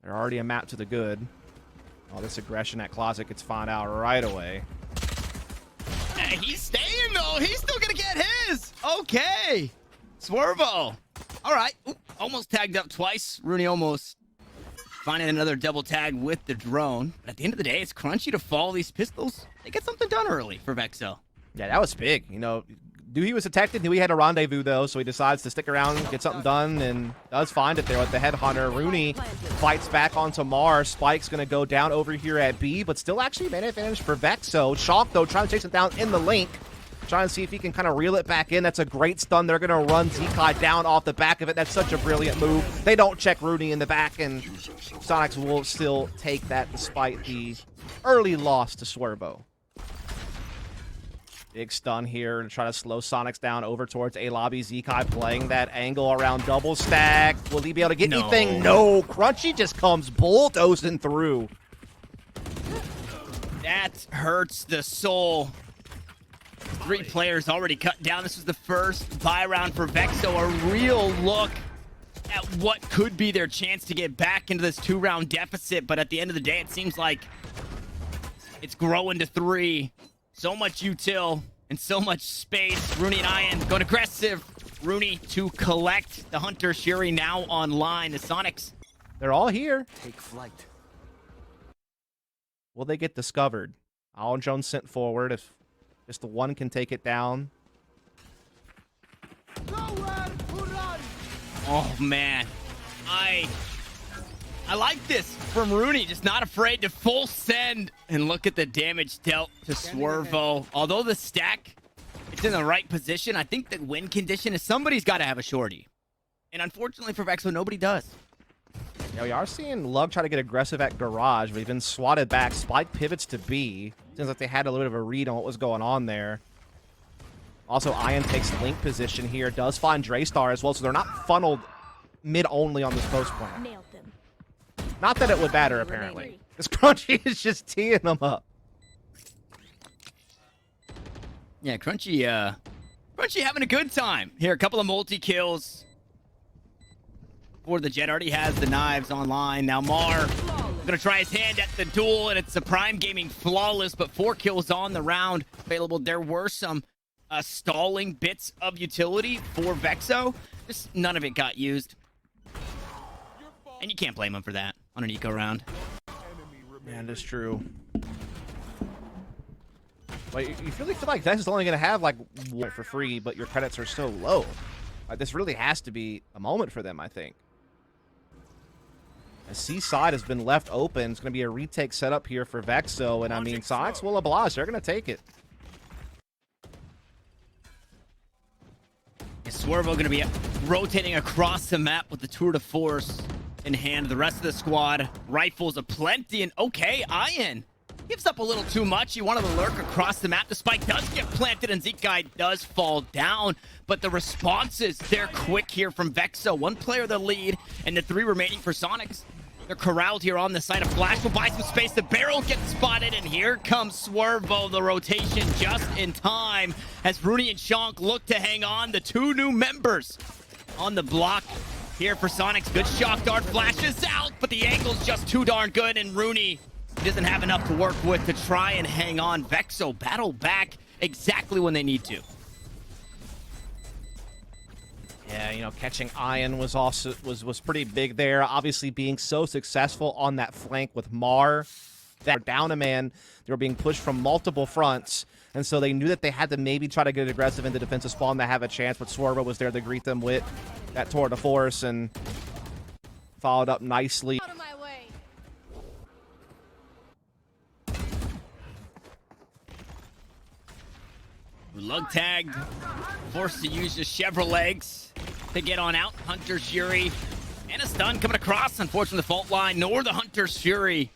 They're already a map to the good. All this aggression at Closet gets found out right away. Hey, he's staying though. He's still gonna get his. Okay. Swervo. All right. Ooh, almost tagged up twice. Rooney almost finding another double tag with the drone. But at the end of the day, it's crunchy to fall these pistols. They get something done early for VEXO. Yeah, that was big. You know, knew he was detected, knew he had a rendezvous, though, so he decides to stick around, get something done, and does find it there with the headhunter. Rooney fights back onto Mar. Spike's going to go down over here at B, but still actually man advantage for VEXO. Shock, though, trying to chase him down in the link. Trying to see if he can kind of reel it back in. That's a great stun. They're going to run Zekai down off the back of it. That's such a brilliant move. They don't check Rooney in the back, and Sonics will still take that despite the early loss to Swervo. Big stun here to try to slow Sonics down over towards A lobby. Zekai playing that angle around double stack. Will he be able to get anything? No. Crunchy just comes bulldozing through. That hurts the soul. 3 players already cut down. This was the first buy round for VEXO. A real look at what could be their chance to get back into this 2-round deficit. But at the end of the day, it seems like it's growing to 3. So much util and so much space. Rooney and Ian going aggressive. Rooney to collect the Hunter. Shuri now online. The Sonics, they're all here. Take flight. Will they get discovered? Alan Jones sent forward. If just the one can take it down. Oh man, I like this from Rooney, just not afraid to full send. And look at the damage dealt to Swervo. Although the stack, it's in the right position, I think the win condition is somebody's got to have a shorty. And unfortunately for VEXO, nobody does. Yeah, we are seeing Lug try to get aggressive at Garage, but he's been swatted back. Spike pivots to B. Seems like they had a little bit of a read on what was going on there. Also, Ian takes link position here. Does find Draystar as well, so they're not funneled mid-only on this post plant. Nailed them. Not that it would matter, apparently. This Crunchy is just teeing them up. Yeah, Crunchy having a good time. Here, a couple of multi-kills. For the Jet, already has the knives online. Now Mar gonna try his hand at the duel, and it's a Prime Gaming flawless, but 4 kills on the round available. There were some stalling bits of utility for VEXO. Just none of it got used. And you can't blame him for that on an eco round. Man, that's true. But you really feel like Vex is only going to have, like, one for free, but your credits are so low. Like, this really has to be a moment for them, I think. The C side has been left open. It's going to be a retake setup here for VEXO, and I mean, Sonics will oblige. They're going to take it. Is Swervo going to be rotating across the map with the tour de force in hand? The rest of the squad, rifles aplenty, and okay, Ian gives up a little too much. He wanted to lurk across the map. The spike does get planted, and Zekai does fall down, but the responses, they're quick here from VEXO. 1 player the lead, and the 3 remaining for Sonics. They're corralled here on the side of Flash. Will buy some space. The barrel gets spotted, and here comes Swervo. The rotation just in time as Rooney and Shonk look to hang on. The 2 new members on the block here for Sonics. Good shock dart flashes out, but the angle's just too darn good, and Rooney doesn't have enough to work with to try and hang on. VEXO battle back exactly when they need to. Yeah, you know, catching Ian was also was pretty big there. Obviously being so successful on that flank with Mar. That down a man, they were being pushed from multiple fronts, and so they knew that they had to maybe try to get aggressive into defensive spawn to have a chance, but Swervo was there to greet them with that tour de force and followed up nicely. Out of my way. Lug tagged, forced to use his Chevrolets to get on out. Hunter's Fury and a stun coming across. Unfortunately, the fault line nor the Hunter's Fury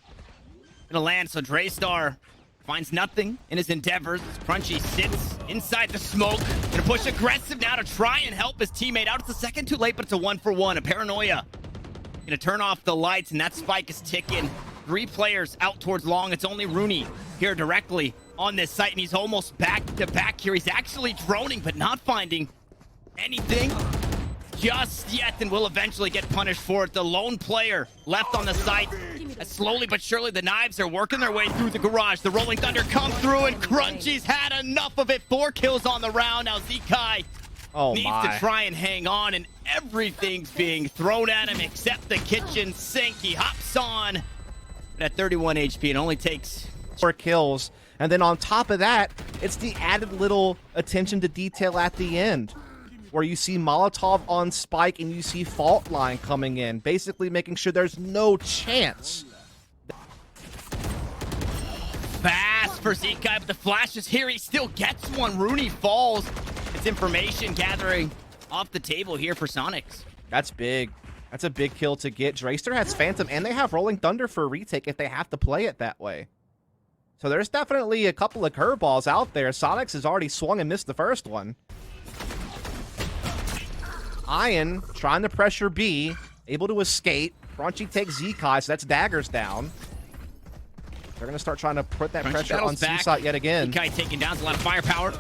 gonna land. So Draystar finds nothing in his endeavors. Crunchy sits inside the smoke, gonna push aggressive now to try and help his teammate out. It's a second too late, but it's a 1-for-1. A Paranoia gonna turn off the lights, and that spike is ticking. 3 players out towards long. It's only Rooney here directly on this site, and he's almost back to back here. He's actually droning, but not finding anything just yet, and will eventually get punished for it. The lone player left on the site. As slowly but surely the knives are working their way through the garage. The Rolling Thunder come through, and Crunchy's had enough of it. 4 kills on the round. Now Zekai needs to try and hang on, and everything's being thrown at him except the kitchen sink. He hops on, but at 31 HP, it only takes 4 kills. And then on top of that, it's the added little attention to detail at the end, where you see Molotov on Spike and you see Fault Line coming in, basically making sure there's no chance. Fast for Zekai, but the flash is here. He still gets one. Rooney falls. It's information gathering off the table here for Sonics. That's big. That's a big kill to get. Drayster has Phantom, and they have Rolling Thunder for a retake if they have to play it that way. So there's definitely a couple of curveballs out there. Sonics has already swung and missed the first one. Ian trying to pressure B, able to escape. Crunchy takes Zekai, so that's daggers down. They're going to start trying to put that pressure on CSOT yet again. Zekai taking down, a lot of firepower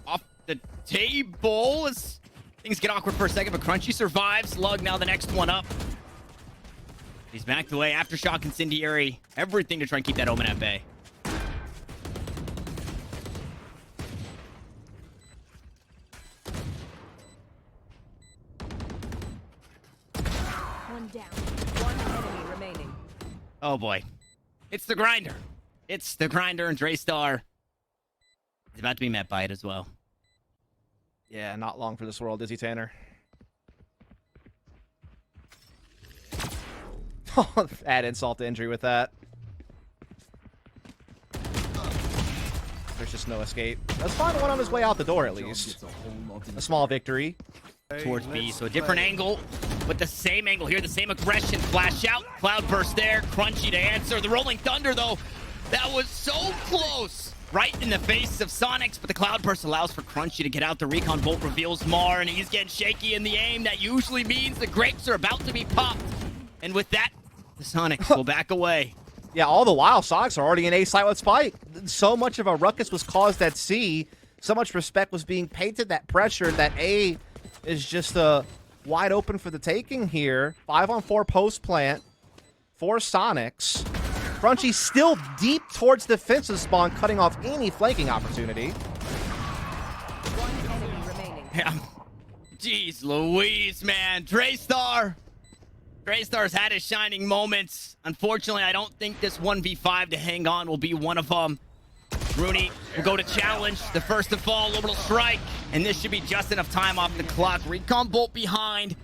off the table. As things get awkward for a second, but Crunchy survives. Lug now the next one up. He's backed away. Aftershock, Incendiary, everything to try and keep that Omen at bay. Down. 1 enemy remaining. Oh boy. It's the grinder. It's the grinder, and Draystar is about to be met by it as well. Yeah, not long for this world, is he, Tanner? Add insult to injury with that. There's just no escape. Let's find one on his way out the door, at least. A small victory. Towards B, so a different angle, but the same angle here, the same aggression. Flash out, Cloudburst there, Crunchy to answer. The Rolling Thunder, though, that was so close. Right in the face of Sonics, but the Cloudburst allows for Crunchy to get out. The Recon Bolt reveals Mar, and he's getting shaky in the aim. That usually means the grapes are about to be popped. And with that, the Sonics will back away. Yeah, all the while, Sonics are already in A site with Spike. So much of a ruckus was caused at C. So much respect was being paid to that pressure that A is just wide open for the taking here. 5-on-4 post plant for Sonics. Crunchy still deep towards defensive spawn, cutting off any flanking opportunity. 1 enemy remaining. Yeah. Jeez Louise, man. Draystar's had his shining moments. Unfortunately, I don't think this 1v5 to hang on will be one of them. Rooney will go to challenge. The first to fall, orbital strike. And this should be just enough time off the clock. Recon Bolt behind,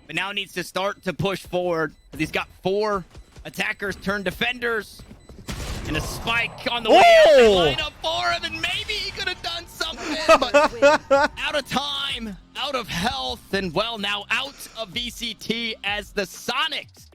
but now needs to start to push forward. He's got 4 attackers turned defenders. And a spike on the way out. They line up for him, and maybe he could have done something, but out of time, out of health, and well, now out of VCT as the Sonics